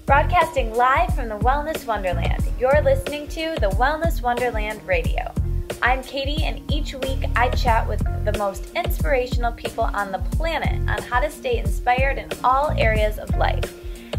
Broadcasting live from the Wellness Wonderland, you're listening to the Wellness Wonderland Radio. I'm Katie, and each week I chat with the most inspirational people on the planet on how to stay inspired in all areas of life.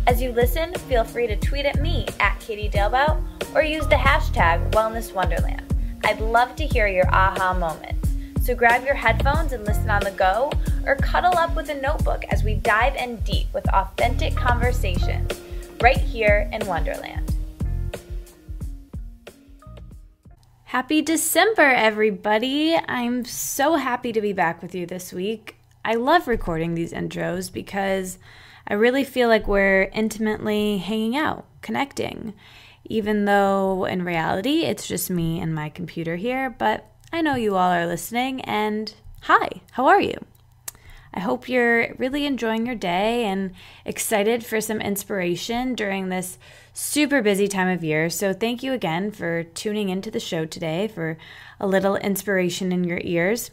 As you listen, feel free to tweet at me at Katie Dalebout or use the hashtag Wellness Wonderland. I'd love to hear your aha moments. So grab your headphones and listen on the go, or cuddle up with a notebook as we dive in deep with authentic conversations right here in Wonderland. Happy December, everybody! I'm so happy to be back with you this week. I love recording these intros because I really feel like we're intimately hanging out, connecting, even though in reality it's just me and my computer here, but I know you all are listening, and hi, how are you? I hope you're really enjoying your day and excited for some inspiration during this super busy time of year. So thank you again for tuning into the show today for a little inspiration in your ears.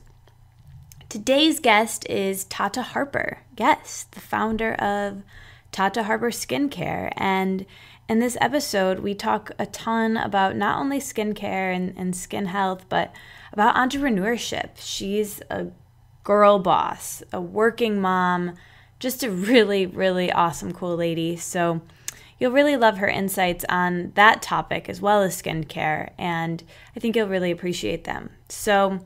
Today's guest is Tata Harper. Yes, the founder of Tata Harper Skincare. And in this episode, we talk a ton about not only skincare and skin health, but about entrepreneurship. She's a girl boss, a working mom, just a really, really awesome, cool lady. So you'll really love her insights on that topic as well as skincare, and I think you'll really appreciate them. So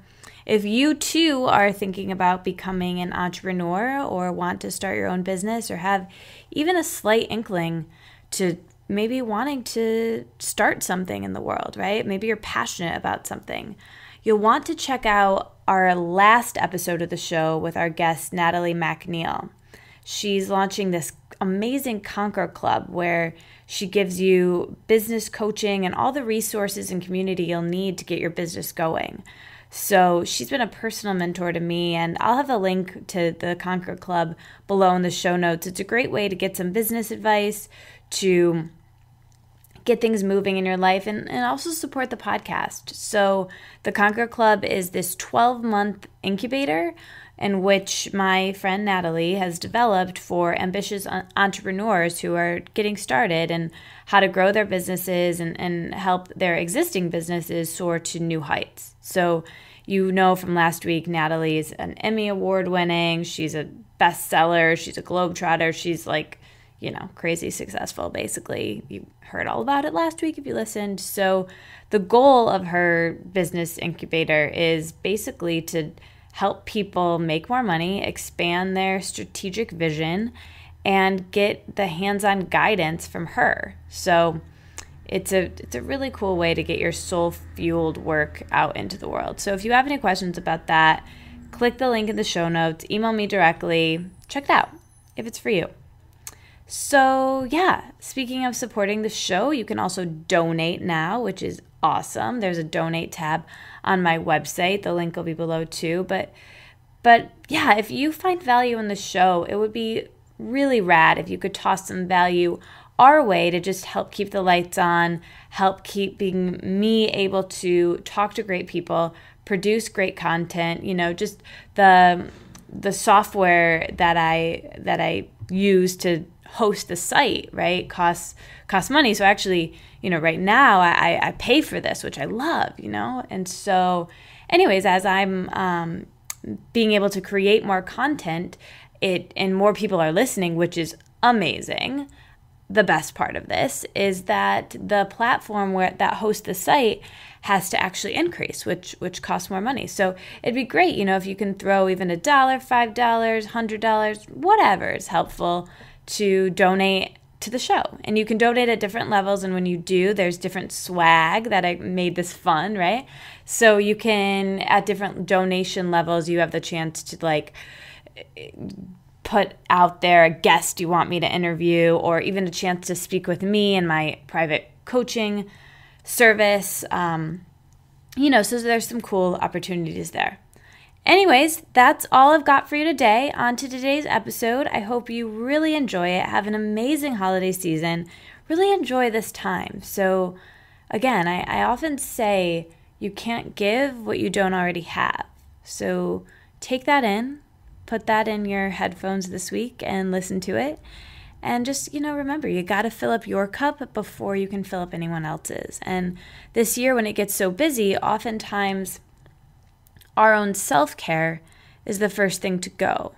if you too are thinking about becoming an entrepreneur or want to start your own business or have even a slight inkling to maybe wanting to start something in the world, right? Maybe you're passionate about something. You'll want to check out our last episode of the show with our guest, Natalie McNeil. She's launching this amazing Conquer Club where she gives you business coaching and all the resources and community you'll need to get your business going. So she's been a personal mentor to me, and I'll have a link to the Conquer Club below in the show notes. It's a great way to get some business advice, to get things moving in your life, and also support the podcast. So the Conquer Club is this 12-month incubator in which my friend Natalie has developed for ambitious entrepreneurs who are getting started and how to grow their businesses and help their existing businesses soar to new heights. So you know from last week, Natalie's an Emmy Award winning, she's a bestseller, she's a globetrotter, she's like, crazy successful, basically. You heard all about it last week if you listened. So the goal of her business incubator is basically to help people make more money, expand their strategic vision, and get the hands-on guidance from her. So it's a really cool way to get your soul-fueled work out into the world. So if you have any questions about that, click the link in the show notes, email me directly, check it out if it's for you. So yeah, speaking of supporting the show, you can also donate now, which is awesome. There's a donate tab on my website. The link will be below too. But yeah, if you find value in the show, it would be really rad if you could toss some value our way to just help keep the lights on, help keeping me able to talk to great people, produce great content, just the software that I use to host the site, right, costs money. So actually, right now I pay for this, which I love, and so anyways, as I'm being able to create more content, and more people are listening, which is amazing. The best part of this is that the platform that hosts the site has to actually increase, which costs more money. So it'd be great, if you can throw even $1, $5, $100, whatever is helpful to donate to the show. And you can donate at different levels, and when you do, there's different swag that I made this fun, right? So you can, at different donation levels, you have the chance to put out there a guest you want me to interview, or even a chance to speak with me in my private coaching service. So there's some cool opportunities there. Anyways, that's all I've got for you today. On to today's episode. I hope you really enjoy it. Have an amazing holiday season. Really enjoy this time. So again, I often say you can't give what you don't already have. So take that in, put that in your headphones this week and listen to it. And just, remember, you got to fill up your cup before you can fill up anyone else's. And this year, when it gets so busy, oftentimes our own self-care is the first thing to go.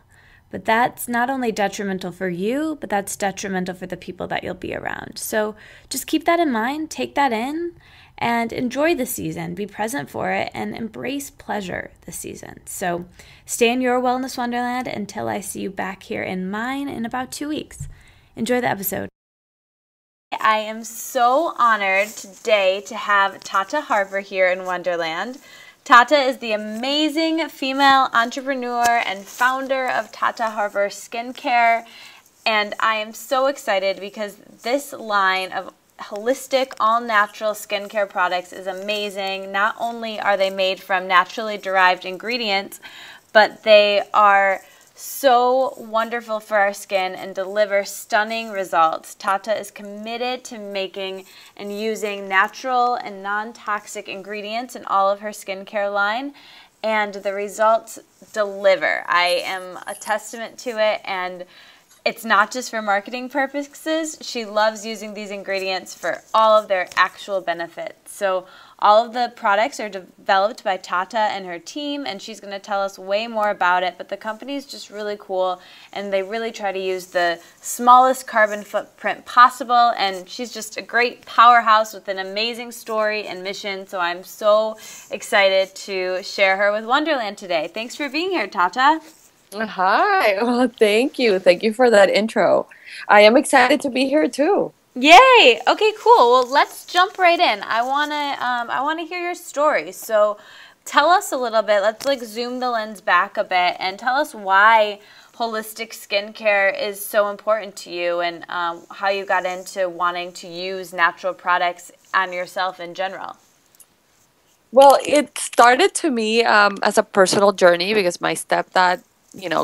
But that's not only detrimental for you, but that's detrimental for the people that you'll be around. So just keep that in mind, take that in, and enjoy the season. Be present for it and embrace pleasure this season. So stay in your wellness wonderland until I see you back here in mine in about 2 weeks. Enjoy the episode. I am so honored today to have Tata Harper here in Wonderland. Tata is the amazing female entrepreneur and founder of Tata Harper Skincare, and I am so excited because this line of holistic, all-natural skincare products is amazing. Not only are they made from naturally derived ingredients, but they are so wonderful for our skin and deliver stunning results. Tata is committed to making and using natural and non-toxic ingredients in all of her skincare line, and the results deliver. I am a testament to it, and it's not just for marketing purposes. She loves using these ingredients for all of their actual benefits. So all of the products are developed by Tata and her team, and she's going to tell us way more about it. But the company is just really cool, and they really try to use the smallest carbon footprint possible. And she's just a great powerhouse with an amazing story and mission. So I'm so excited to share her with Wonderland today. Thanks for being here, Tata. Hi. Well, thank you. Thank you for that intro. I am excited to be here too. Yay! Okay, cool. Well, let's jump right in. I wanna hear your story. So, tell us a little bit. Let's zoom the lens back a bit and tell us why holistic skincare is so important to you, and how you got into wanting to use natural products on yourself in general. Well, it started to me as a personal journey because my stepdad,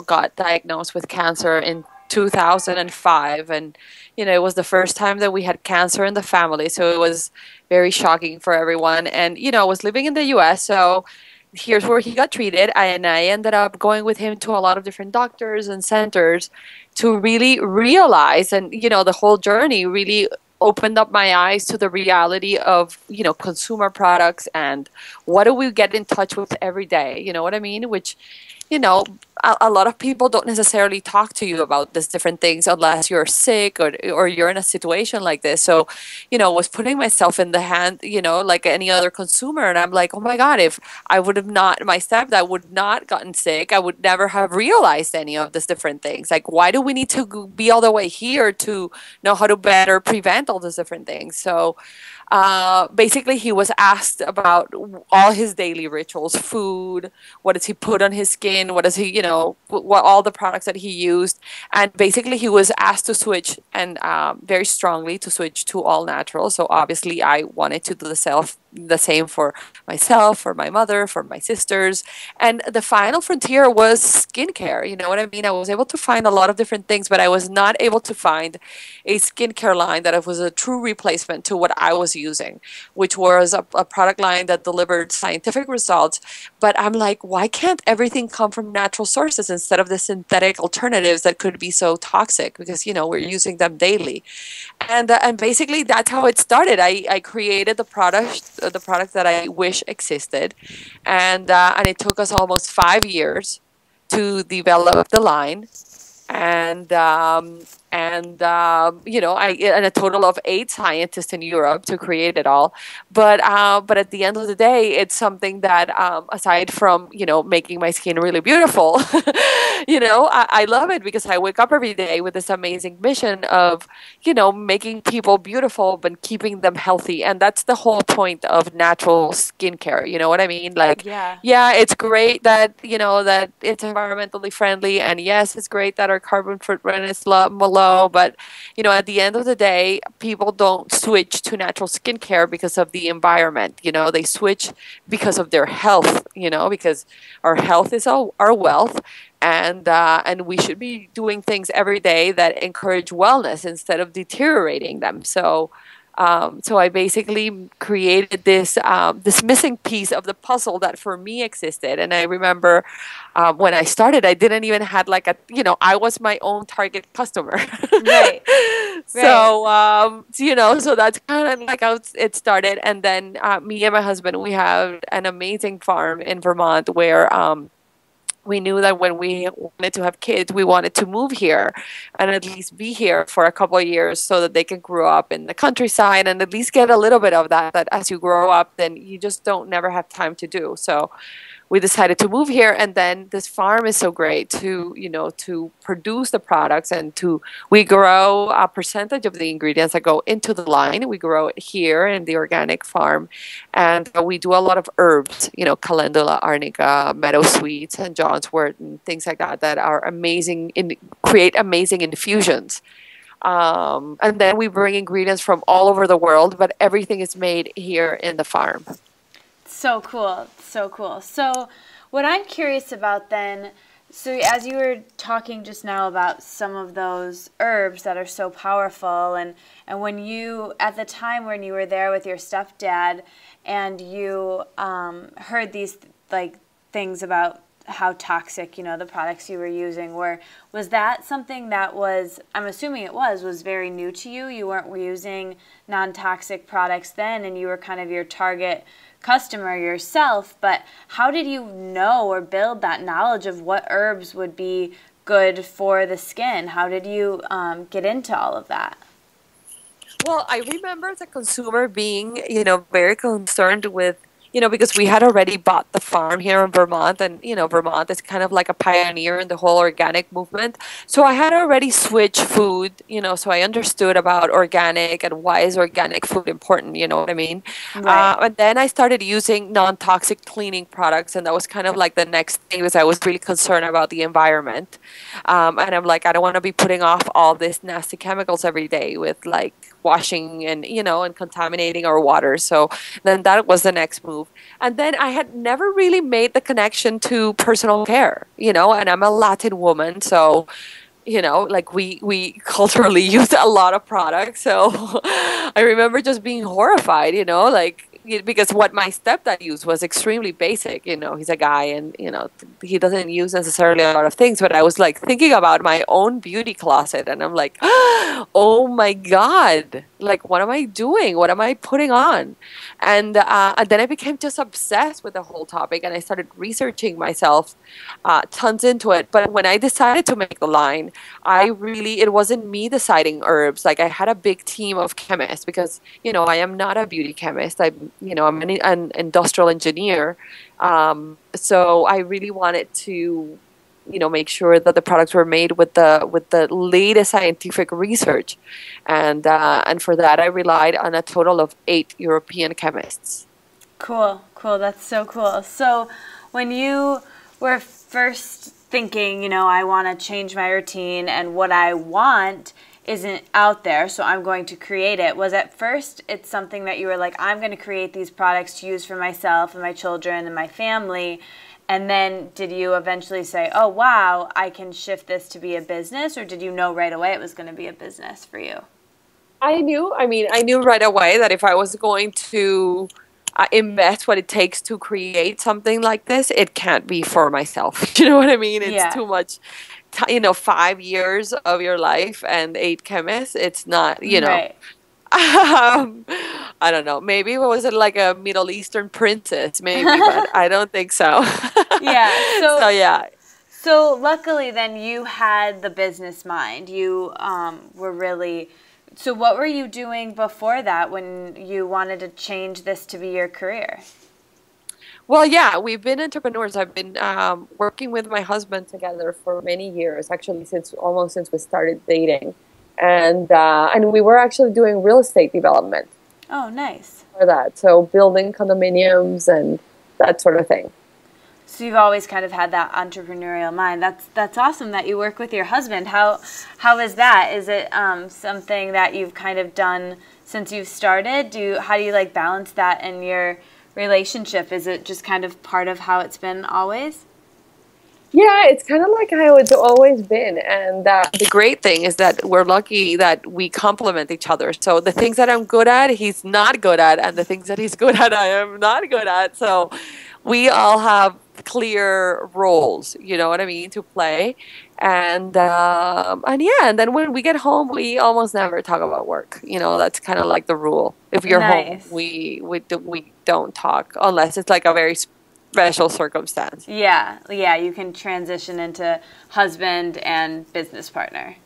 got diagnosed with cancer in 2005, and it was the first time that we had cancer in the family, so it was very shocking for everyone. And I was living in the US, so here's where he got treated, and I ended up going with him to a lot of different doctors and centers to really realize, and the whole journey really opened up my eyes to the reality of consumer products and what do we get in touch with every day, you know what I mean, which a lot of people don't necessarily talk to you about these different things unless you're sick or you're in a situation like this. So, was putting myself in the hand, like any other consumer. And I'm like, oh my God, if I would have not, my stepdad would not gotten sick, I would never have realized any of these different things. Like, why do we need to be all the way here to know how to better prevent all these different things? So, basically, he was asked about all his daily rituals, food, what does he put on his skin, what does he, what all the products that he used. And basically, he was asked to switch, and very strongly to switch to all natural. So obviously, I wanted to do the same for myself, for my mother, for my sisters. And the final frontier was skincare. You know what I mean? I was able to find a lot of different things, but I was not able to find a skincare line that was a true replacement to what I was using, which was a product line that delivered scientific results. But I'm like, why can't everything come from natural sources instead of the synthetic alternatives that could be so toxic? Because, we're using them daily. And basically that's how it started. I created the product that I wish existed, and it took us almost 5 years to develop the line, I and a total of 8 scientists in Europe to create it all. But at the end of the day, it's something that aside from making my skin really beautiful, I love it because I wake up every day with this amazing mission of making people beautiful but keeping them healthy, and that's the whole point of natural skincare. You know what I mean? Like, yeah, it's great that that it's environmentally friendly, and yes, it's great that our carbon footprint is low, but at the end of the day, people don't switch to natural skincare because of the environment. They switch because of their health. Because our health is our wealth, and we should be doing things every day that encourage wellness instead of deteriorating them. So So I basically created this missing piece of the puzzle that for me existed. And I remember when I started, I didn't even had like I was my own target customer. Right. Right. So that's kind of like how it started. And then me and my husband, we have an amazing farm in Vermont where we knew that when we wanted to have kids, we wanted to move here and at least be here for a couple of years so that they can grow up in the countryside and at least get a little bit of that as you grow up, then you just don't never have time to do. So we decided to move here, and then this farm is so great to produce the products and we grow a percentage of the ingredients that go into the line. We grow it here in the organic farm, and we do a lot of herbs, calendula, arnica, meadow sweets, and johnswort, and things like that are amazing create amazing infusions. And then we bring ingredients from all over the world, but everything is made here in the farm. So cool. So cool. So what I'm curious about then, so as you were talking just now about some of those herbs that are so powerful, and when you, at the time when you were there with your stepdad and you heard these like things about how toxic, the products you were using were, was that something that was, I'm assuming it was very new to you? You weren't using non-toxic products then, and you were kind of your target customer yourself, but how did you know or build that knowledge of what herbs would be good for the skin? How did you get into all of that? Well, I remember as a consumer being, very concerned with, because we had already bought the farm here in Vermont, and, Vermont is kind of like a pioneer in the whole organic movement. So I had already switched food, so I understood about organic and why is organic food important, you know what I mean? Right. And then I started using non-toxic cleaning products, and that was kind of like the next thing, because I was really concerned about the environment. And I'm like, I don't want to be putting off all these nasty chemicals every day with like washing and, and contaminating our water. So then that was the next move. And then I had never really made the connection to personal care, and I'm a Latin woman. So, like we culturally use a lot of products. So I remember just being horrified, because what my stepdad used was extremely basic. He's a guy, and he doesn't use necessarily a lot of things, but I was like thinking about my own beauty closet, and I'm like, oh my God, like what am I doing, what am I putting on? And then I became just obsessed with the whole topic, and I started researching myself tons into it. But when I decided to make the line, it wasn't me deciding herbs. Like I had a big team of chemists, because I am not a beauty chemist. I'm an industrial engineer. So I really wanted to, make sure that the products were made with the latest scientific research, and for that I relied on a total of 8 European chemists. Cool. That's so cool. So when you were first thinking, I want to change my routine and what I want isn't out there, so I'm going to create it. Was at first it's something that you were like, I'm going to create these products to use for myself and my children and my family, and then did you eventually say, oh wow, I can shift this to be a business, or did you know right away it was going to be a business for you? I knew right away that if I was going to invest what it takes to create something like this, it can't be for myself. You know what I mean? It's too much. 5 years of your life and 8 chemists. It's not, Right. I don't know. Maybe it was like a Middle Eastern princess, maybe, but I don't think so. Yeah. So yeah. So luckily, then you had the business mind. You were really. So what were you doing before that when you wanted to change this to be your career? Well, yeah, we've been entrepreneurs. I've been working with my husband together for many years, actually, since we started dating, and we were actually doing real estate development. Oh, nice. For that, so building condominiums and that sort of thing. So you've always kind of had that entrepreneurial mind. That's awesome that you work with your husband. How is that? Is it something that you've kind of done since you've started? How do you like balance that in your relationship? Is it just kind of part of how it's been always? Yeah, it's kind of like how it's always been. And the great thing is that we're lucky that we complement each other. So the things that I'm good at, he's not good at. And the things that he's good at, I am not good at. So we all have clear roles, you know what I mean, to play. And yeah, and then when we get home, we almost never talk about work. You know, that's kind of like the rule. If you're home, Nice. we don't talk unless it's like a very special circumstance. Yeah, yeah, you can transition into husband and business partner.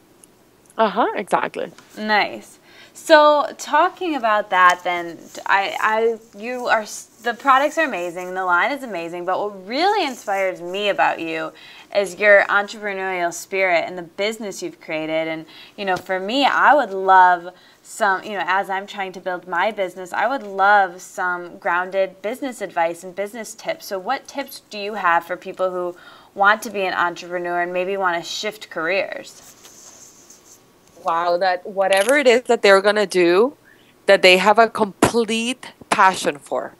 Exactly. Nice. So talking about that, then the products are amazing, the line is amazing, but what really inspires me about you is your entrepreneurial spirit and the business you've created. And for me, I would love some, as I'm trying to build my business, I would love some grounded business advice and business tips. So what tips do you have for people who want to be an entrepreneur and maybe want to shift careers? Wow, that whatever it is that they're going to do, that they have a complete passion for.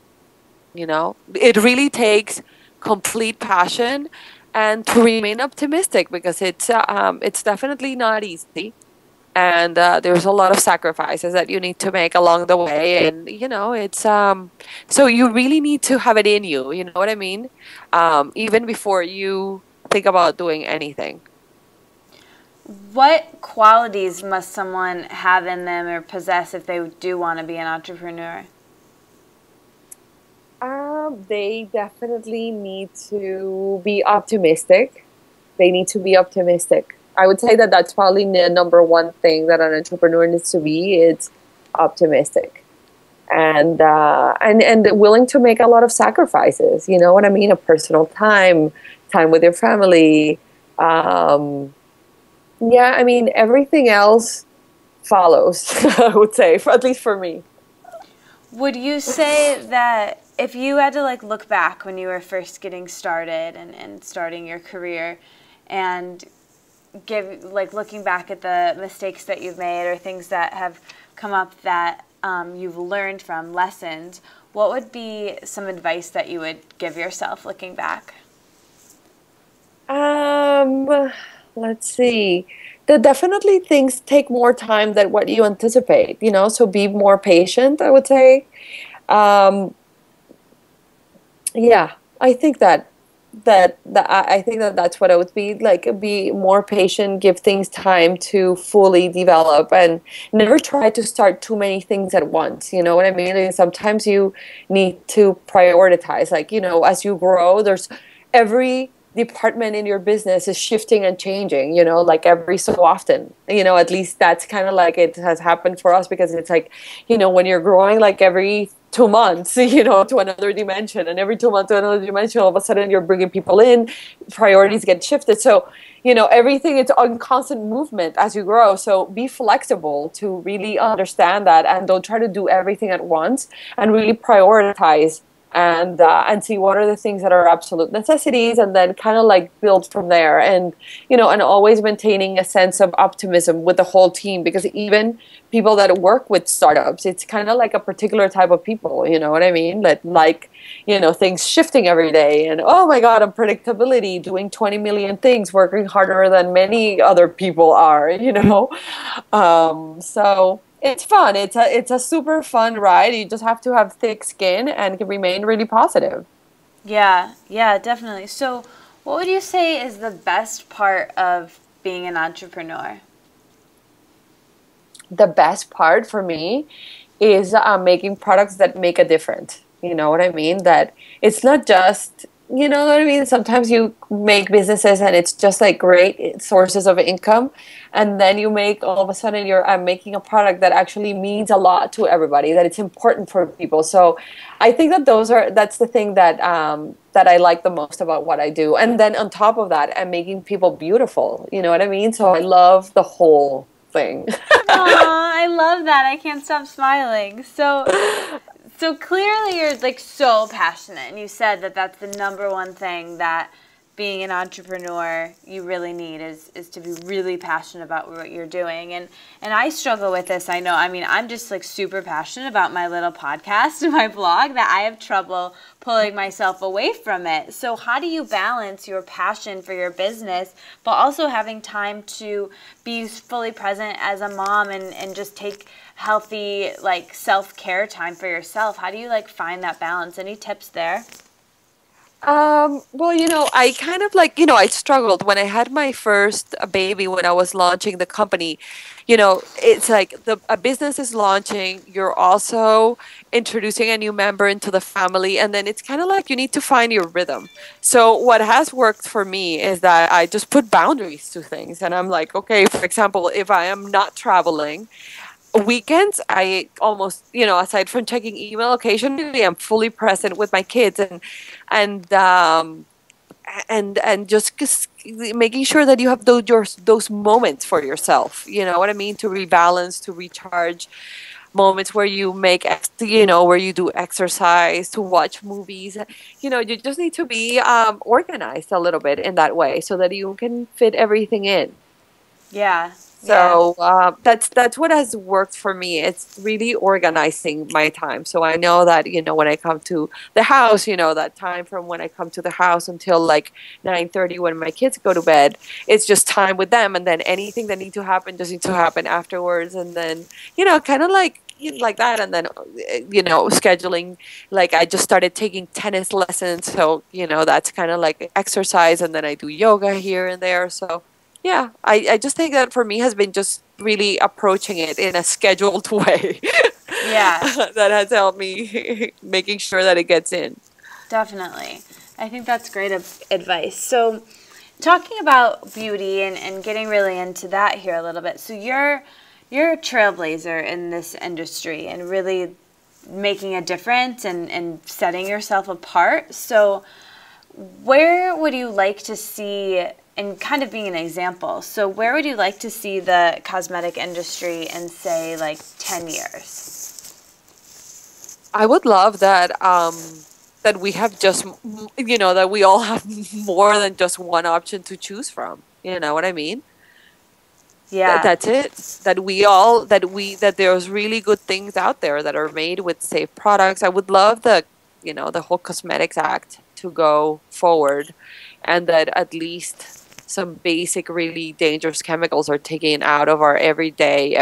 It really takes complete passion and to remain optimistic because it's definitely not easy. And there's a lot of sacrifices that you need to make along the way. And, it's so you really need to have it in you. You know what I mean? Even before you think about doing anything. What qualities must someone have in them or possess if they do want to be an entrepreneur? They definitely need to be optimistic. They need to be optimistic. I would say that that's probably the number one thing that an entrepreneur needs to be. It's optimistic and willing to make a lot of sacrifices. You know what I mean? A personal time with your family. Yeah, I mean, everything else follows, I would say, at least for me. Would you say that if you had to look back when you were first getting started and starting your career and looking back at the mistakes that you've made or things that have come up that you've learned from, lessons, what would be some advice that you would give yourself looking back? Let's see. Definitely things take more time than what you anticipate, so be more patient, I would say. Um, yeah, I think I think that that's what I would be like. Be more patient, give things time to fully develop, and never try to start too many things at once. You know what I mean? Like sometimes you need to prioritize. As you grow, there's every department in your business is shifting and changing, like every so often. At least that's kind of like it has happened for us because it's like, when you're growing like every 2 months, to another dimension, and every 2 months to another dimension, all of a sudden you're bringing people in, priorities get shifted. So, everything is on constant movement as you grow. So be flexible to really understand that and don't try to do everything at once and really prioritize and see what are the things that are absolute necessities and then kind of like build from there. And and always maintaining a sense of optimism with the whole team, because even people that work with startups, it's kind of like a particular type of people, you know what I mean, that things shifting every day and oh my god, unpredictability, doing 20 million things, working harder than many other people are. So it's fun. It's a super fun ride. You just have to have thick skin and remain really positive. Yeah, definitely. So what would you say is the best part of being an entrepreneur? The best part for me is making products that make a difference. You know what I mean? That it's not just, you know what I mean? Sometimes you make businesses and it's just like great sources of income. And then you make, all of a sudden, you're making a product that actually means a lot to everybody, that it's important for people. So I think that that's the thing that I like the most about what I do. And then on top of that, I'm making people beautiful. You know what I mean? So I love the whole thing. Aw, I love that. I can't stop smiling. So clearly you're so passionate, and you said that that's the number one thing that being an entrepreneur you really need is to be really passionate about what you're doing. And I struggle with this. I know. I mean, I'm just like super passionate about my little podcast and my blog that I have trouble pulling myself away from it. So how do you balance your passion for your business, but also having time to be fully present as a mom and just take healthy, like, self-care time for yourself? How do you like find that balance? Any tips there? Well, I kind of like, I struggled when I had my first baby when I was launching the company. It's like a business is launching, you're also introducing a new member into the family, and then it's kind of like you need to find your rhythm. So what has worked for me is that I just put boundaries to things, and I'm like, okay, for example, if I am not traveling, weekends I almost, aside from checking email occasionally, I'm fully present with my kids, and just making sure that you have those moments for yourself, you know what I mean, to rebalance, to recharge, moments where you where you do exercise, to watch movies. You just need to be organized a little bit in that way so that you can fit everything in. Yeah. So that's what has worked for me. It's really organizing my time. So I know that, when I come to the house, that time from when I come to the house until like 9:30 when my kids go to bed, it's just time with them. And then anything that needs to happen just needs to happen afterwards. And then, kind of like that. And then, scheduling, like I just started taking tennis lessons. So, that's kind of like exercise. And then I do yoga here and there. So yeah, I just think that for me has been just really approaching it in a scheduled way. Yeah. That has helped me making sure that it gets in. Definitely. I think that's great advice. So talking about beauty and getting really into that here a little bit. So you're a trailblazer in this industry and really making a difference and setting yourself apart. So where would you like to see, and kind of being an example, so where would you like to see the cosmetic industry in, say, like 10 years? I would love that that we have just, that we all have more than just one option to choose from. You know what I mean? Yeah. That's it. That there's really good things out there that are made with safe products. I would love the whole Cosmetics Act to go forward, and that at least some basic, really dangerous chemicals are taken out of our everyday,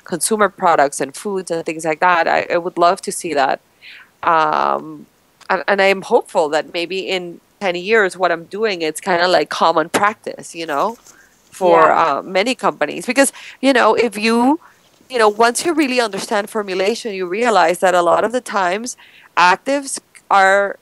consumer products and foods and things like that. I would love to see that. And I'm hopeful that maybe in 10 years, what I'm doing, it's kind of like common practice, for many companies. Because, if once you really understand formulation, you realize that a lot of the times actives are,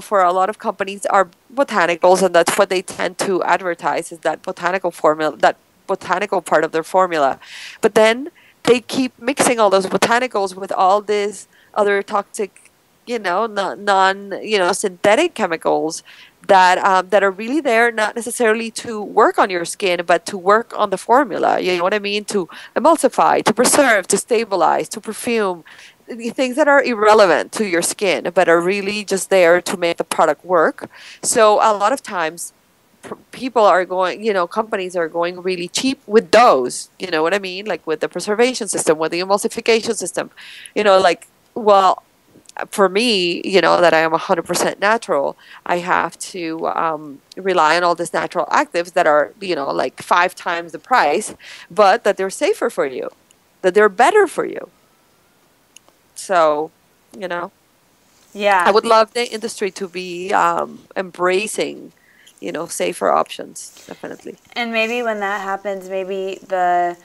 for a lot of companies are botanicals, and that's what they tend to advertise, is that botanical formula, that botanical part of their formula. But then they keep mixing all those botanicals with all these other toxic, synthetic chemicals that are really there not necessarily to work on your skin, but to work on the formula. You know what I mean? To emulsify, to preserve, to stabilize, to perfume, the things that are irrelevant to your skin, but are really just there to make the product work. So a lot of times people are going, companies are going really cheap with those, you know what I mean? Like with the preservation system, with the emulsification system, well, for me, that I am 100% natural, I have to rely on all these natural actives that are, like 5 times the price, but that they're safer for you, that they're better for you. So, Yeah. I would love the industry to be embracing, safer options, definitely. And maybe when that happens, maybe the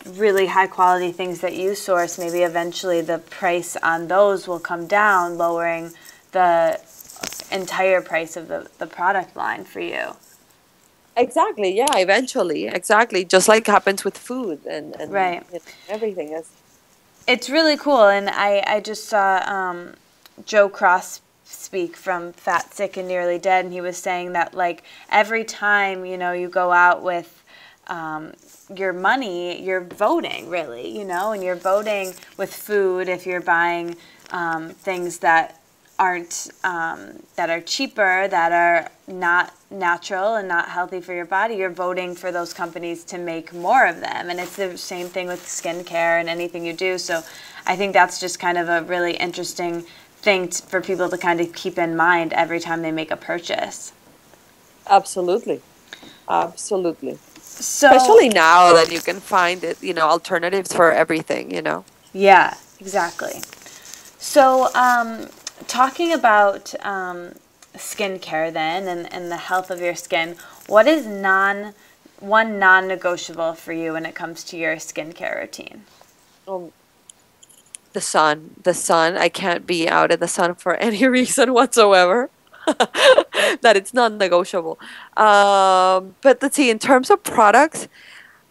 really high quality things that you source, maybe eventually the price on those will come down, lowering the entire price of the product line for you. Exactly. Yeah, eventually. Exactly. Just like happens with food and right. Everything is. It's really cool. And I just saw Joe Cross speak from Fat, Sick, and Nearly Dead, and he was saying that, like, every time, you go out with your money, you're voting, really, and you're voting with food if you're buying things that aren't that are cheaper, that are not natural and not healthy for your body, you're voting for those companies to make more of them. And it's the same thing with skincare and anything you do. So I think that's just kind of a really interesting thing for people to kind of keep in mind every time they make a purchase. Absolutely. Absolutely. So, especially now that you can find it, alternatives for everything, Yeah, exactly. So, talking about skincare then and the health of your skin, what is one non-negotiable for you when it comes to your skincare routine? Um, the sun. The sun. I can't be out in the sun for any reason whatsoever. That it's non-negotiable. But let's see, in terms of products,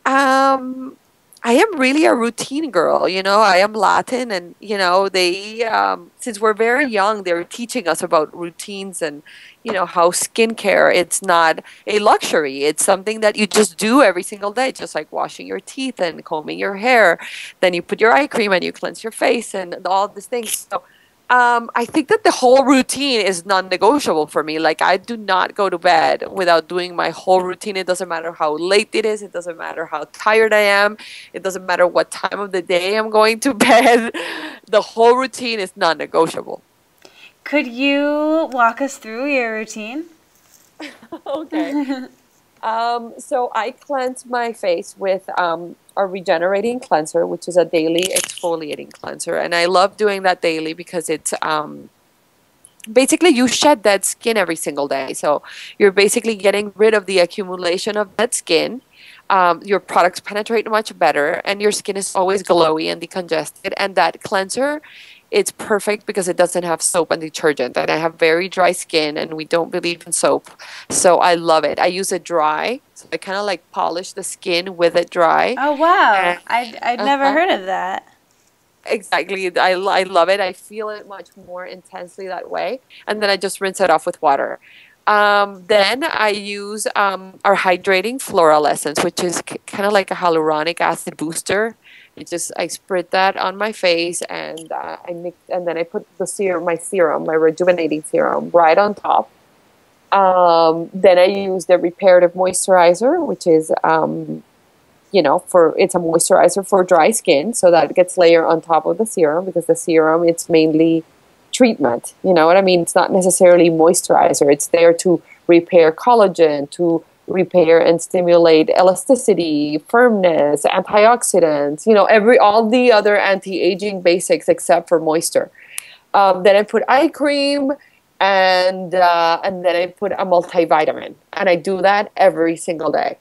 Um, I am really a routine girl. I am Latin, and they since we're very young, they're teaching us about routines and how skincare. It's not a luxury. It's something that you just do every single day, just like washing your teeth and combing your hair. Then you put your eye cream and you cleanse your face and all these things. So I think that the whole routine is non-negotiable for me. Like, I do not go to bed without doing my whole routine. It doesn't matter how late it is. It doesn't matter how tired I am. It doesn't matter what time of the day I'm going to bed. The whole routine is non-negotiable. Could you walk us through your routine? Okay. So I cleanse my face with a regenerating cleanser, which is a daily exfoliating cleanser. And I love doing that daily because it's basically you shed dead skin every single day. So you're basically getting rid of the accumulation of dead skin. Your products penetrate much better, and your skin is always glowy and decongested. And that cleanser, it's perfect because it doesn't have soap and detergent. And I have very dry skin, and we don't believe in soap. So I love it. I use it dry. So I kind of like polish the skin with it dry. Oh, wow. And, I'd never heard of that. exactly. I love it. I feel it much more intensely that way. And then I just rinse it off with water. Then I use our hydrating floral essence, which is kind of like a hyaluronic acid booster. I spread that on my face, and I mix, and then I put my rejuvenating serum, right on top. Then I use the reparative moisturizer, which is it's a moisturizer for dry skin, so that gets layered on top of the serum, because the serum, it's mainly treatment. You know what I mean? It's not necessarily moisturizer. It's there to repair collagen, to repair and stimulate elasticity, firmness, antioxidants, all the other anti-aging basics except for moisture. Then I put eye cream, and then I put a multivitamin, and I do that every single day.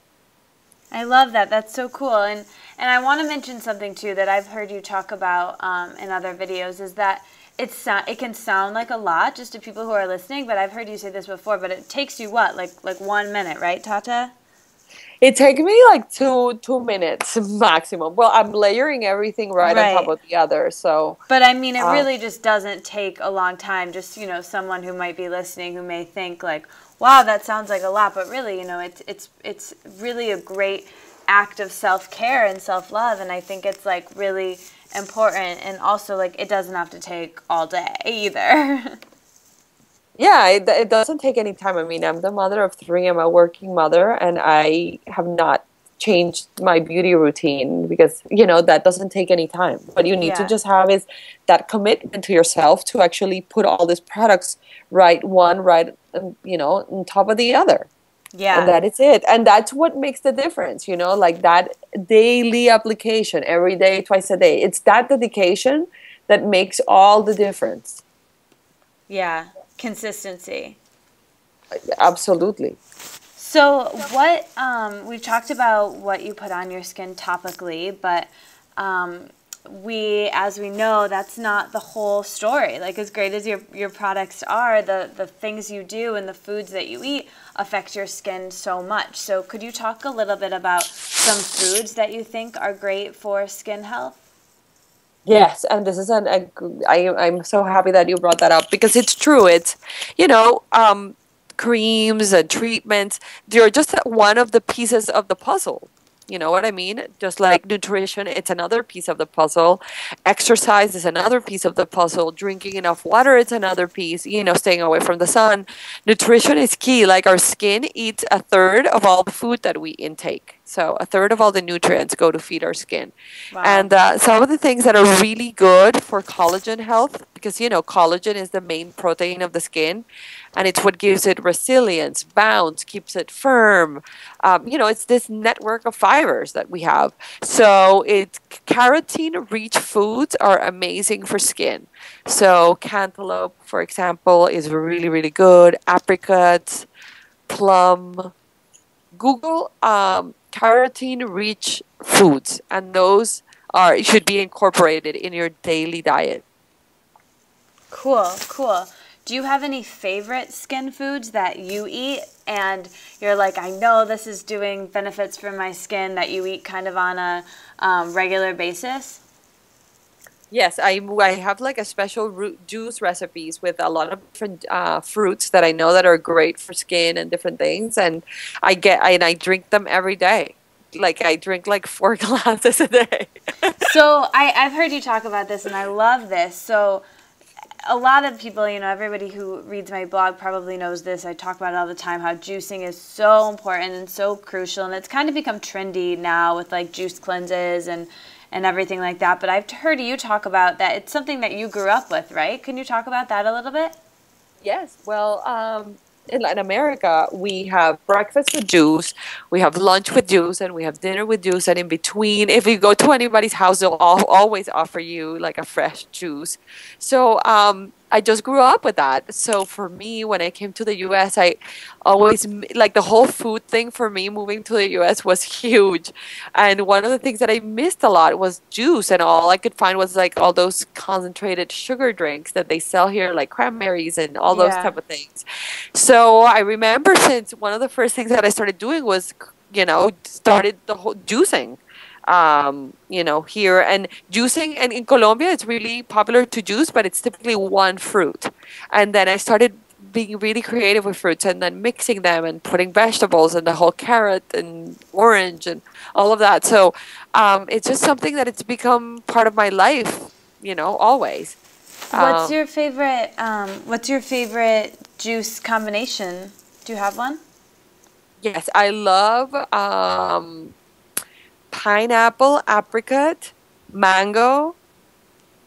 I love that. That's so cool. And I want to mention something too that I've heard you talk about in other videos, is that it can sound like a lot just to people who are listening, but I've heard you say this before, but it takes you what, like 1 minute, right, Tata? It takes me like two minutes maximum. Well, I'm layering everything right on top of the other, so. But I mean, it really just doesn't take a long time. Just, someone who might be listening who may think like, wow, that sounds like a lot, but really, it's really a great act of self-care and self-love, and I think it's like really important, and also like it doesn't have to take all day either. Yeah, it doesn't take any time. I mean, I'm the mother of 3. I'm a working mother, and I have not changed my beauty routine because, that doesn't take any time. What you need to just have is that commitment to yourself to actually put all these products right on top of the other. Yeah. And that is it. And that's what makes the difference, like that daily application every day, twice a day. It's that dedication that makes all the difference. Yeah. Consistency. Absolutely. So what, we've talked about what you put on your skin topically, but as we know, that's not the whole story. Like, as great as your products are, the things you do and the foods that you eat affect your skin so much. So could you talk a little bit about some foods that you think are great for skin health? Yes, and this is I'm so happy that you brought that up, because it's true. It's, creams and treatments, they're just one of the pieces of the puzzle. You know what I mean? Just like nutrition, it's another piece of the puzzle. Exercise is another piece of the puzzle. Drinking enough water is another piece, staying away from the sun. Nutrition is key. Like our skin eats a third of all the food that we intake. So a third of all the nutrients go to feed our skin. Wow. And some of the things that are really good for collagen health, because, collagen is the main protein of the skin, and it's what gives it resilience, bounce, keeps it firm. It's this network of fibers that we have. So carotene-rich foods are amazing for skin. So cantaloupe, for example, is really, really good. Apricots, plum. Google carotene-rich foods, and those should be incorporated in your daily diet. Cool, cool. Do you have any favorite skin foods that you eat and you're like, I know this is doing benefits for my skin, that you eat kind of on a regular basis? Yes, I have like a special root juice recipes with a lot of different fruits that I know that are great for skin and different things, and I drink them every day. Like I drink like 4 glasses a day. So I've heard you talk about this, and I love this. So a lot of people, everybody who reads my blog probably knows this. I talk about it all the time, how juicing is so important and so crucial. And it's kind of become trendy now with like juice cleanses and everything like that. But I've heard you talk about that. It's something that you grew up with, right? Can you talk about that a little bit? Yes. Well, in Latin America, we have breakfast with juice, we have lunch with juice, and we have dinner with juice. And in between, if you go to anybody's house, they'll always offer you like a fresh juice. So I just grew up with that. So for me, when I came to the U.S., I always like the whole food thing for me moving to the U.S. was huge. And one of the things that I missed a lot was juice, and all I could find was like all those concentrated sugar drinks that they sell here, like cranberries and all those type of things. So I remember since one of the first things that I started doing was, started the whole juicing. Here and juicing, and in Colombia it's really popular to juice, but it's typically one fruit. And then I started being really creative with fruits and then mixing them and putting vegetables and the whole carrot and orange and all of that. So it's just something that it's become part of my life, always. What's your favorite juice combination? Do you have one? Yes, I love pineapple, apricot, mango,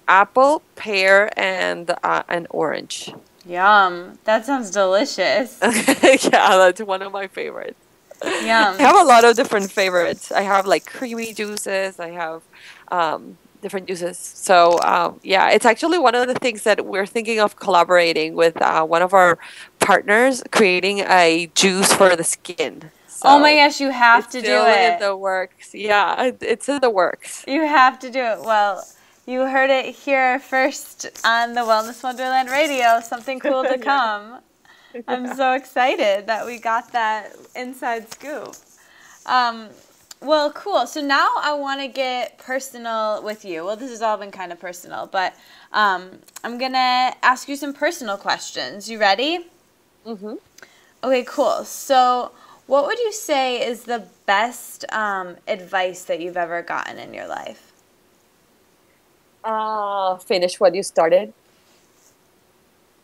apple, pear, and an orange. Yum. That sounds delicious. Yeah, that's one of my favorites. Yum. I have a lot of different favorites. I have like creamy juices. I have different juices. So yeah, it's actually one of the things that we're thinking of collaborating with one of our partners, creating a juice for the skin. So oh my gosh, you have to do it. It's in the works. Yeah, it's in the works. You have to do it. Well, you heard it here first on the Wellness Wonderland Radio. Something cool to come. Yeah. I'm so excited that we got that inside scoop. Well, cool. So now I want to get personal with you. Well, this has all been kind of personal, but I'm going to ask you some personal questions. You ready? Mm-hmm. Okay, cool. So what would you say is the best advice that you've ever gotten in your life? Finish what you started.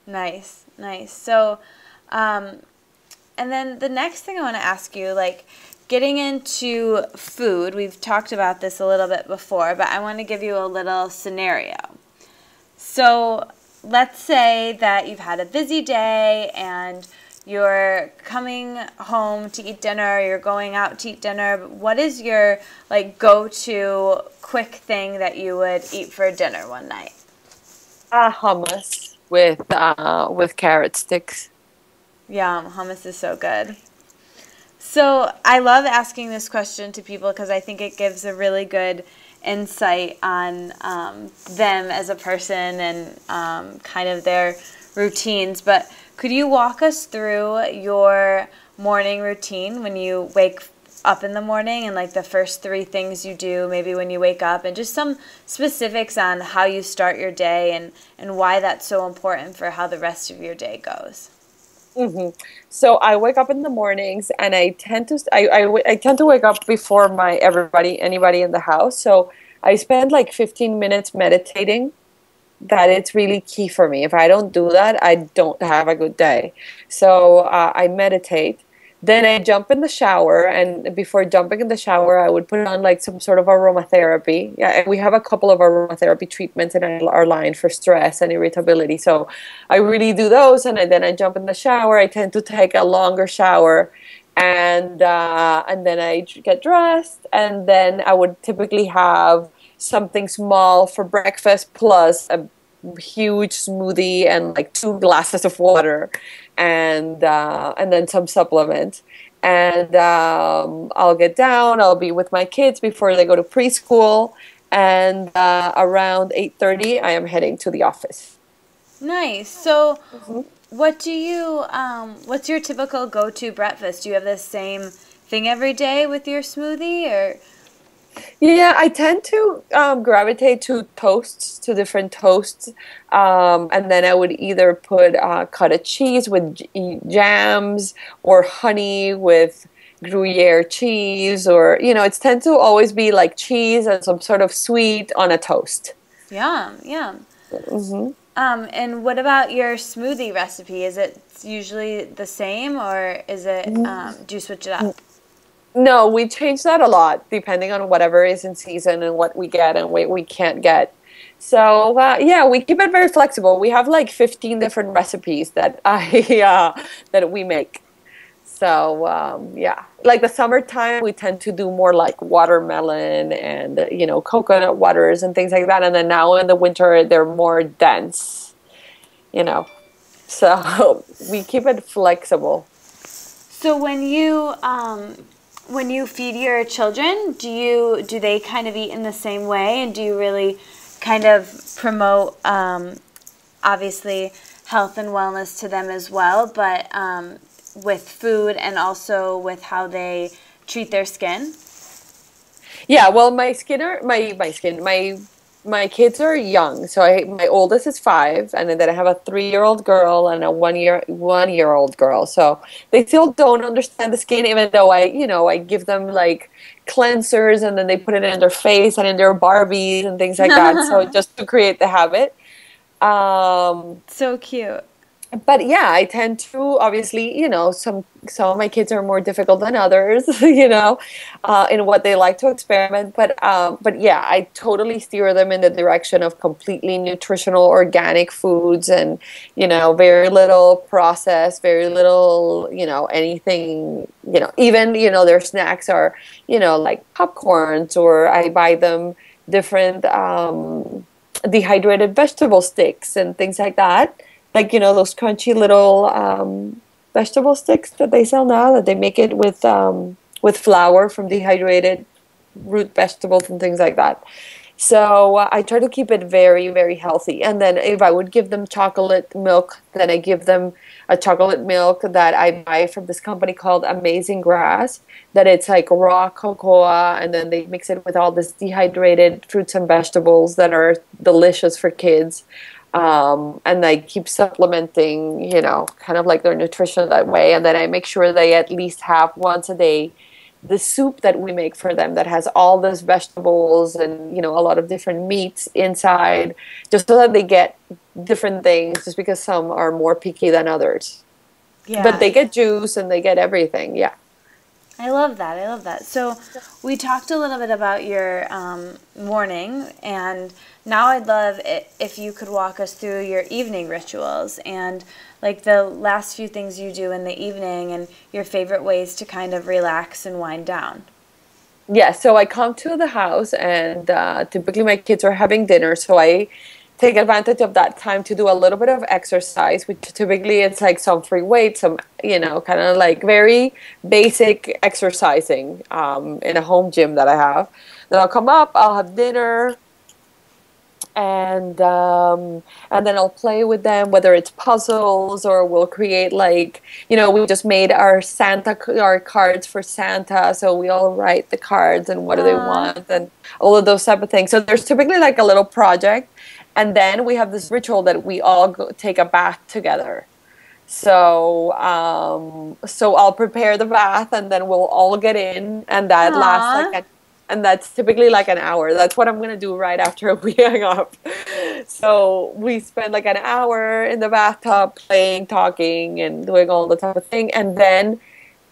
Nice, nice. So, and then the next thing I want to ask you, like getting into food, we've talked about this a little bit before, but I want to give you a little scenario. So let's say that you've had a busy day and you're coming home to eat dinner, you're going out to eat dinner. What is your like go-to quick thing that you would eat for dinner one night? Hummus with carrot sticks. Yum, hummus is so good. So I love asking this question to people because I think it gives a really good insight on them as a person and kind of their routines. But could you walk us through your morning routine when you wake up in the morning and like the first 3 things you do maybe when you wake up, and just some specifics on how you start your day and why that's so important for how the rest of your day goes? So I wake up in the mornings, and I tend to I tend to wake up before my anybody in the house. So I spend like 15 minutes meditating. That it's really key for me. If I don't do that, I don't have a good day. So I meditate. Then I jump in the shower, and before jumping in the shower, I would put on like some sort of aromatherapy. Yeah, and we have a couple of aromatherapy treatments in our line for stress and irritability. So I really do those, and then I jump in the shower. I tend to take a longer shower, and then I get dressed, and then I would typically have something small for breakfast plus a huge smoothie and like 2 glasses of water, and then some supplement. And I'll get down. I'll be with my kids before they go to preschool, and around 8:30, I am heading to the office. Nice. So, what's your typical go-to breakfast? Do you have the same thing every day with your smoothie, or? Yeah, I tend to gravitate to toasts, to different toasts. And then I would either put cottage cheese with jams, or honey with Gruyere cheese, or, it's tend to always be like cheese and some sort of sweet on a toast. Yum, yum. Hmm. And what about your smoothie recipe? Is it usually the same, or is it, do you switch it up? No, we change that a lot depending on whatever is in season and what we get and what we can't get. So yeah, we keep it very flexible. We have like 15 different recipes that I that we make. So yeah, like the summertime, we tend to do more like watermelon and coconut waters and things like that. And then now in the winter, they're more dense. You know, so we keep it flexible. So when you feed your children, do they kind of eat in the same way, and do you really kind of promote obviously health and wellness to them as well, but with food and also with how they treat their skin? Yeah, well, my kids are young. So my oldest is 5, and then I have a 3-year-old girl and a 1-year old girl. So they still don't understand the skin, even though I give them like cleansers, and then they put it in their face and in their Barbies and things like that. So just to create the habit. Um, So cute. but yeah, I tend to, obviously, some of my kids are more difficult than others, in what they like to experiment. But yeah, I totally steer them in the direction of completely nutritional organic foods, and very little processed, very little, anything, even their snacks are, like popcorns, or I buy them different dehydrated vegetable sticks and things like that, like those crunchy little vegetable sticks that they sell now, that they make it with flour from dehydrated root vegetables and things like that. So I try to keep it very, very healthy. And then if I would give them chocolate milk, then I give them a chocolate milk that I buy from this company called Amazing Grass, that it's like raw cocoa, and then they mix it with all this dehydrated fruits and vegetables that are delicious for kids. And I keep supplementing, kind of like their nutrition that way. And then I make sure they at least have once a day the soup that we make for them, that has all those vegetables and a lot of different meats inside, just so that they get different things, just because some are more picky than others. But Yeah. they get juice and they get everything. Yeah. I love that. I love that. So we talked a little bit about your morning, and now I'd love it if you could walk us through your evening rituals and like the last few things you do in the evening and your favorite ways to kind of relax and wind down. Yeah, so I come to the house, and typically my kids are having dinner, so I take advantage of that time to do a little bit of exercise, which typically it's like some free weights, some, kind of like very basic exercising in a home gym that I have. Then I'll come up, I'll have dinner, and then I'll play with them, whether it's puzzles, or we'll create like, we just made our cards for Santa, so we all write the cards and what do they Aw. want and all of those type of things. So there's typically like a little project, and then we have this ritual that we all take a bath together. So I'll prepare the bath, and then we'll all get in, and that lasts like Aw. and that's typically like an hour. That's what I'm gonna do right after we hang up. So we spend like an hour in the bathtub playing, talking, and doing all the type of thing,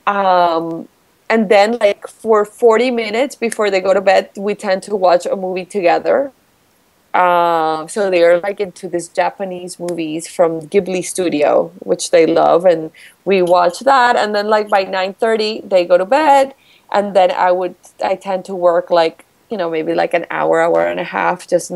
um, and then like for 40 minutes before they go to bed, we tend to watch a movie together. So they're like into this Japanese movies from Ghibli Studio, which they love, and we watch that. And then like by 9:30, they go to bed, and then I tend to work like maybe like an hour, hour and a half, just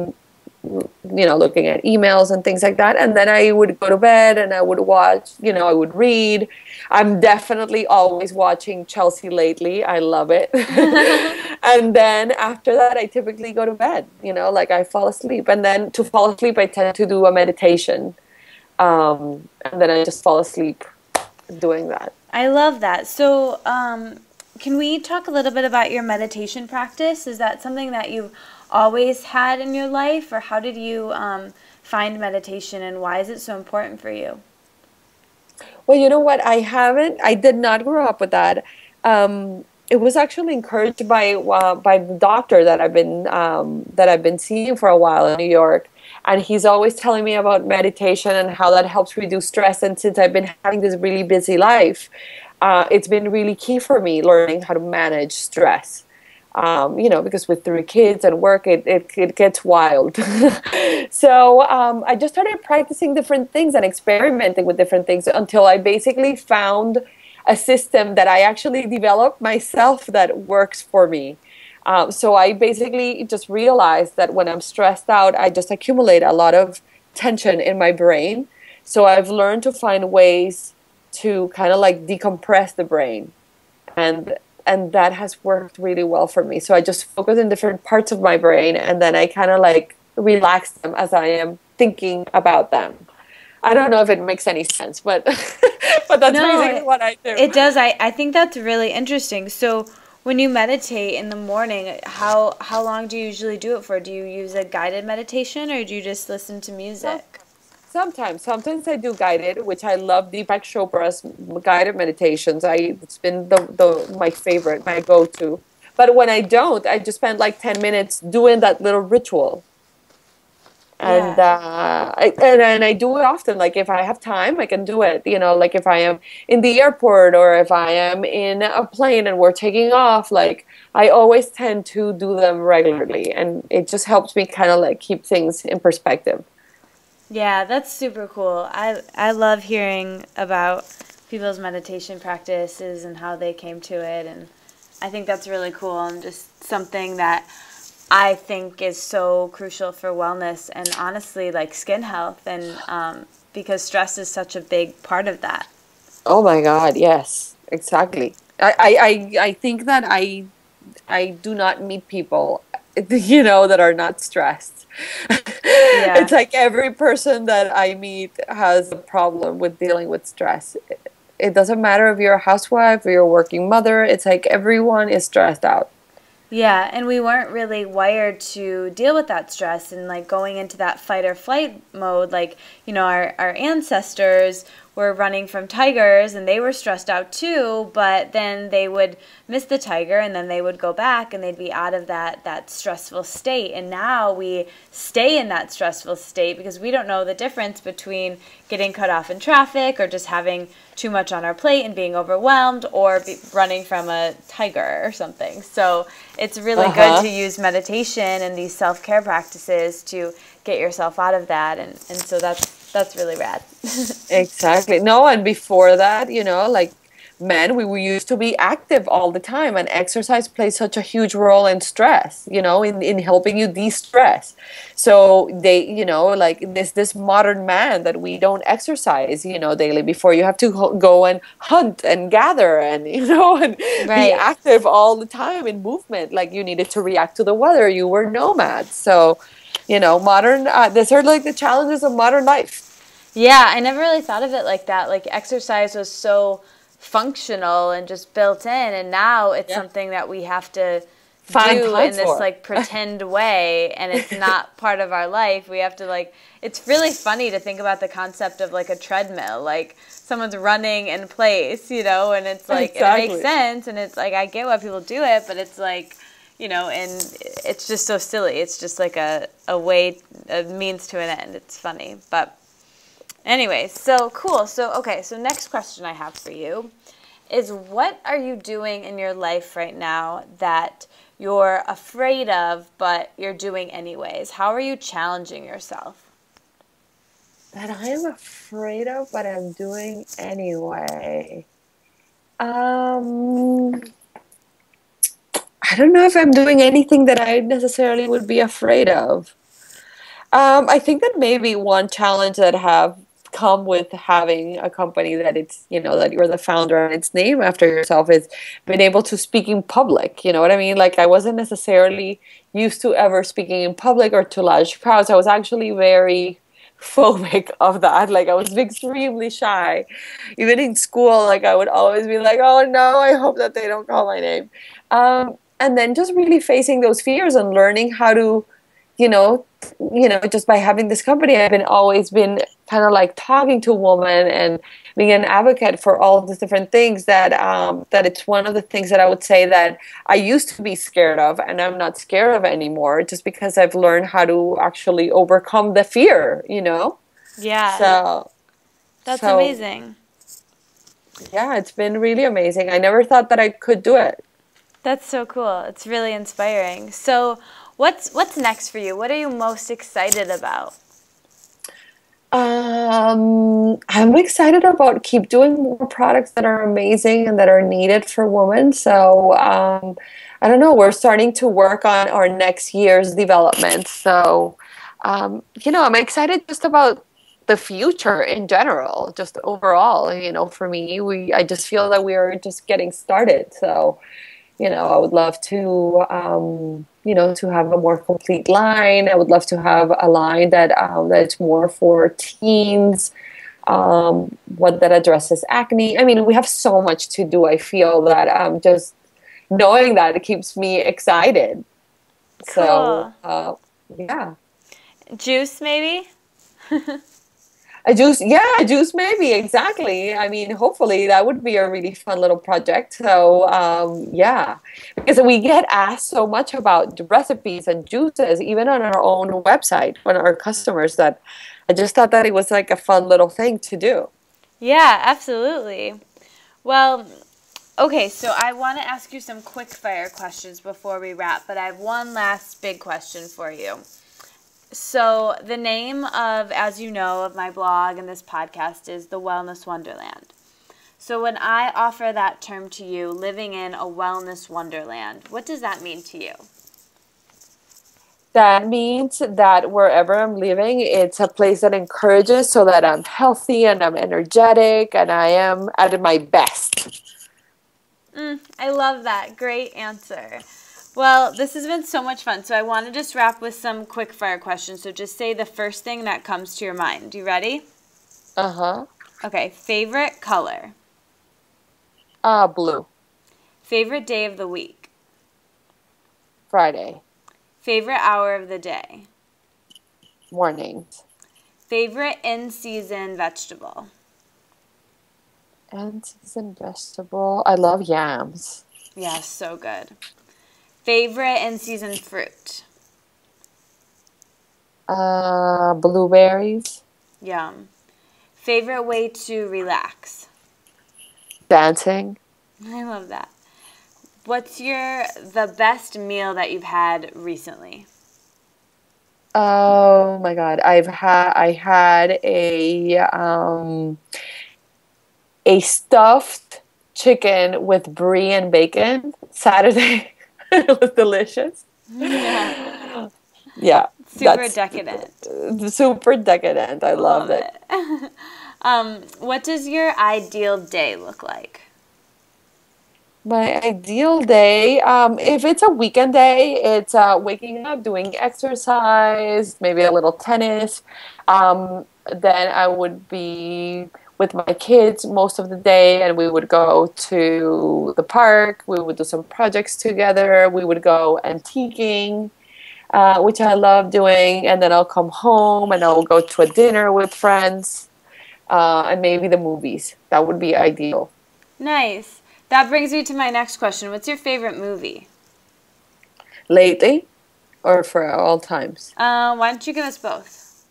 looking at emails and things like that. And then I would go to bed and I would watch, I would read. I'm definitely always watching Chelsea lately. I love it. And then after that, I typically go to bed, like I fall asleep. And then to fall asleep, I tend to do a meditation. And then I just fall asleep doing that. I love that. So, can we talk a little bit about your meditation practice? Is that something that you've always had in your life, or how did you find meditation, and why is it so important for you? Well, you know what? I did not grow up with that. It was actually encouraged by the doctor that I've been seeing for a while in New York, and he's always telling me about meditation and how that helps reduce stress. And since I've been having this really busy life, it's been really key for me learning how to manage stress. Because with 3 kids and work, it gets wild. So I just started practicing different things and experimenting with different things until I basically found a system that I actually developed myself that works for me. So I basically just realized that when I'm stressed out, I just accumulate a lot of tension in my brain. So I've learned to find ways to kind of like decompress the brain. And that has worked really well for me. So I just focus in different parts of my brain, and then I kind of like relax them as I am thinking about them. I don't know if it makes any sense, but but that's No, basically what I do. it does. I think that's really interesting. So, when you meditate in the morning, how long do you usually do it for? Do you use a guided meditation, or do you just listen to music? Sometimes I do guided, which I love Deepak Chopra's guided meditations. It's been the my favorite, my go-to. But when I don't, I just spend like 10 minutes doing that little ritual. And Yeah. and I do it often. Like if I have time, I can do it. Like if I am in the airport or if I am in a plane and we're taking off, like I always tend to do them regularly, and it just helps me kind of like keep things in perspective. Yeah, that's super cool. I love hearing about people's meditation practices and how they came to it, and I think that's really cool and just something that I think is so crucial for wellness and honestly like skin health, and because stress is such a big part of that. Oh my God, yes, exactly. I think that I do not meet people, that are not stressed. It's Yeah. like every person that I meet has a problem with dealing with stress. It doesn't matter if you're a housewife or you're a working mother. It's like everyone is stressed out. Yeah, and we weren't really wired to deal with that stress and like going into that fight or flight mode. Like, our ancestors were running from tigers and they were stressed out too, but then they would miss the tiger and then they would go back and they'd be out of that stressful state. And now we stay in that stressful state because we don't know the difference between getting cut off in traffic or just having too much on our plate and being overwhelmed or running from a tiger or something. So it's really good to use meditation and these self-care practices to get yourself out of that. And so that's really rad. Exactly. No, and before that, like men, we were used to be active all the time, and exercise plays such a huge role in stress, in helping you de-stress. So they, like this modern man that we don't exercise, daily. Before, you have to go and hunt and gather and, and be Right. active all the time in movement. Like you needed to react to the weather. You were nomads. So, modern, these are like the challenges of modern life. Yeah, I never really thought of it like that. Like exercise was so functional and just built in, and now it's Yeah. something that we have to find do time in this for. like pretend way, and it's not part of our life. We have to like, it's really funny to think about the concept of like a treadmill, like someone's running in place, you know, and it's like, and it makes sense, and it's like, I get why people do it, but it's like, you know, and it's just so silly. It's just like a way, a means to an end. It's funny, but anyway, so cool. So, okay, so next question I have for you is, what are you doing in your life right now that you're afraid of, but you're doing anyways? How are you challenging yourself? That I am afraid of, but I'm doing anyway. I don't know if I'm doing anything that I necessarily would be afraid of. I think that maybe one challenge that have come with having a company that it's, you know, that you're the founder and it's named after yourself is being able to speak in public. You know what I mean? Like I wasn't necessarily used to ever speaking in public or to large crowds. I was actually very phobic of that. Like I was extremely shy. Even in school, like I would always be like, oh no, I hope that they don't call my name. And then just really facing those fears and learning how to, you know, just by having this company, I've been always been kind of like talking to women and being an advocate for all of these different things that it's one of the things that I would say that I used to be scared of and I'm not scared of anymore, just because I've learned how to actually overcome the fear, you know? Yeah. That's So amazing. yeah, it's been really amazing. I never thought that I could do it. That's so cool. It's really inspiring. So, what's next for you? What are you most excited about? I'm excited about keep doing more products that are amazing and that are needed for women. So, I don't know, we're starting to work on our next year's development. So, I'm excited just about the future in general, just overall, for me, I just feel that we are just getting started. So, I would love to, to have a more complete line. I would love to have a line that's more for teens, one that addresses acne. I mean, we have so much to do. I feel that just knowing that it keeps me excited. Cool. So, yeah. Juice, maybe? A juice maybe, exactly. I mean, hopefully that would be a really fun little project. So, yeah, because we get asked so much about the recipes and juices, even on our own website, when our customers, that I just thought that it was like a fun little thing to do. Yeah, absolutely. Well, okay, so I want to ask you some quick fire questions before we wrap, but I have one last big question for you. So the name of, as you know, of my blog and this podcast is The Wellness Wonderland. So when I offer that term to you, living in a wellness wonderland, what does that mean to you? That means that wherever I'm living, it's a place that encourages so that I'm healthy and I'm energetic and I am at my best. I love that. Great answer. Well, this has been so much fun. So I want to just wrap with some quick fire questions. So just say the first thing that comes to your mind. You ready? Uh-huh. Okay. Favorite color? Blue. Favorite day of the week? Friday. Favorite hour of the day? Mornings. Favorite in-season vegetable? In-season vegetable. I love yams. Yeah, so good. Favorite in-season fruit? Blueberries. Yum. Favorite way to relax? Dancing. I love that. What's the best meal that you've had recently? Oh my God. I had a stuffed chicken with brie and bacon Saturday. It was delicious. Yeah. Yeah. Super decadent. Super decadent. I loved it. What does your ideal day look like? My ideal day, if it's a weekend day, it's waking up, doing exercise, maybe a little tennis. Then I would be with my kids most of the day, and we would go to the park. We would do some projects together. We would go antiquing, which I love doing, and then I'll come home and I'll go to a dinner with friends, and maybe the movies. That would be ideal. Nice. That brings me to my next question. What's your favorite movie? Lately, or for all times? Why don't you give us both?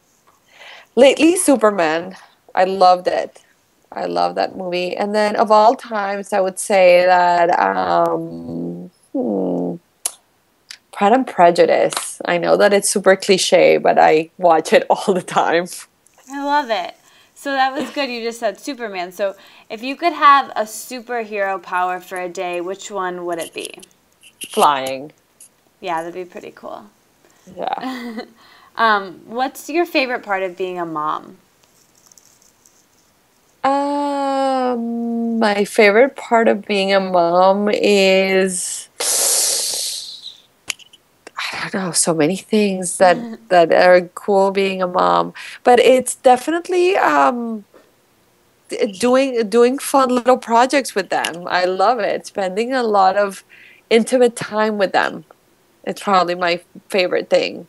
Lately, Superman. I loved it. I love that movie. And then of all times, I would say that Pride and Prejudice. I know that it's super cliche, but I watch it all the time. I love it. So that was good. You just said Superman. So if you could have a superhero power for a day, which one would it be? Flying. Yeah, that'd be pretty cool. Yeah. What's your favorite part of being a mom? My favorite part of being a mom is, I don't know, so many things that are cool being a mom, but it's definitely doing fun little projects with them. I love it. Spending a lot of intimate time with them. It's probably my favorite thing.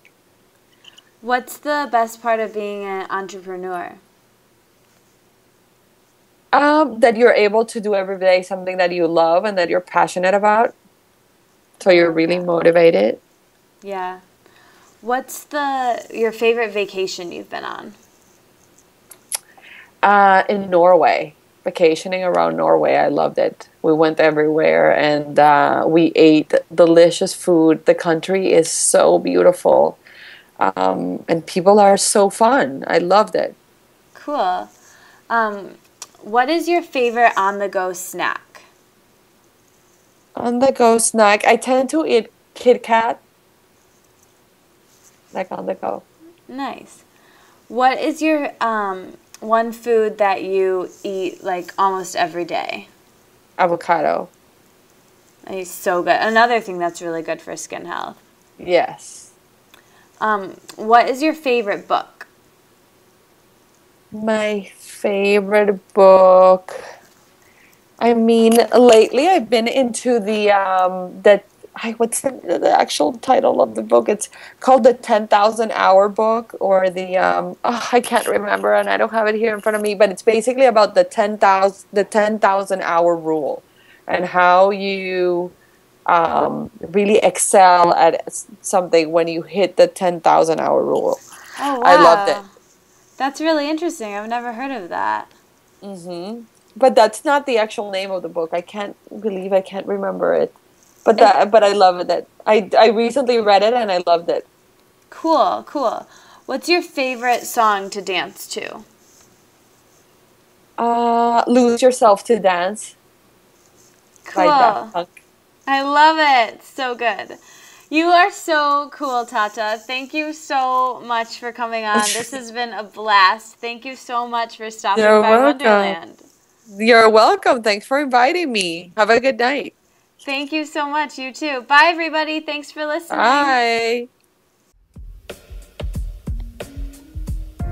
What's the best part of being an entrepreneur? That you're able to do every day something that you love and that you're passionate about. So you're really motivated. Yeah. What's your favorite vacation you've been on? In Norway. Vacationing around Norway. I loved it. We went everywhere and we ate delicious food. The country is so beautiful. And people are so fun. I loved it. Cool. What is your favorite on-the-go snack? On-the-go snack? I tend to eat Kit Kat. Like on the go. Nice. What is your one food that you eat like almost every day? Avocado. It's so good. Another thing that's really good for skin health. Yes. What is your favorite book? My favorite book. I mean, lately I've been into what's the actual title of the book? It's called the 10,000 Hour Book, or I can't remember, and I don't have it here in front of me. But it's basically about the 10,000 hour rule, and how you really excel at something when you hit the 10,000 hour rule. Oh wow! I loved it. That's really interesting. I've never heard of that. Mm-hmm. But that's not the actual name of the book. I can't remember it. But I love it. I recently read it and I loved it. Cool, cool. What's your favorite song to dance to? Lose Yourself to Dance. Cool. I love it. So good. You are so cool, Tata. Thank you so much for coming on. This has been a blast. Thank you so much for stopping by Wonderland. You're welcome. Thanks for inviting me. Have a good night. Thank you so much. You too. Bye, everybody. Thanks for listening. Bye.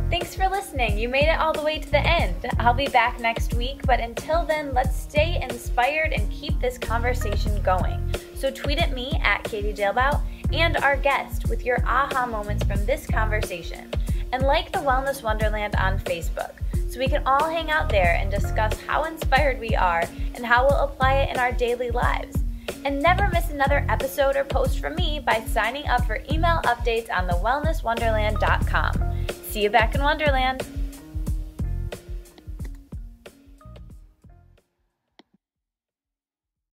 Thanks for listening. You made it all the way to the end. I'll be back next week, but until then, let's stay inspired and keep this conversation going. So tweet at me at Katie Dalebout and our guest with your aha moments from this conversation. And like the Wellness Wonderland on Facebook, so we can all hang out there and discuss how inspired we are and how we'll apply it in our daily lives. And never miss another episode or post from me by signing up for email updates on thewellnesswonderland.com. See you back in Wonderland.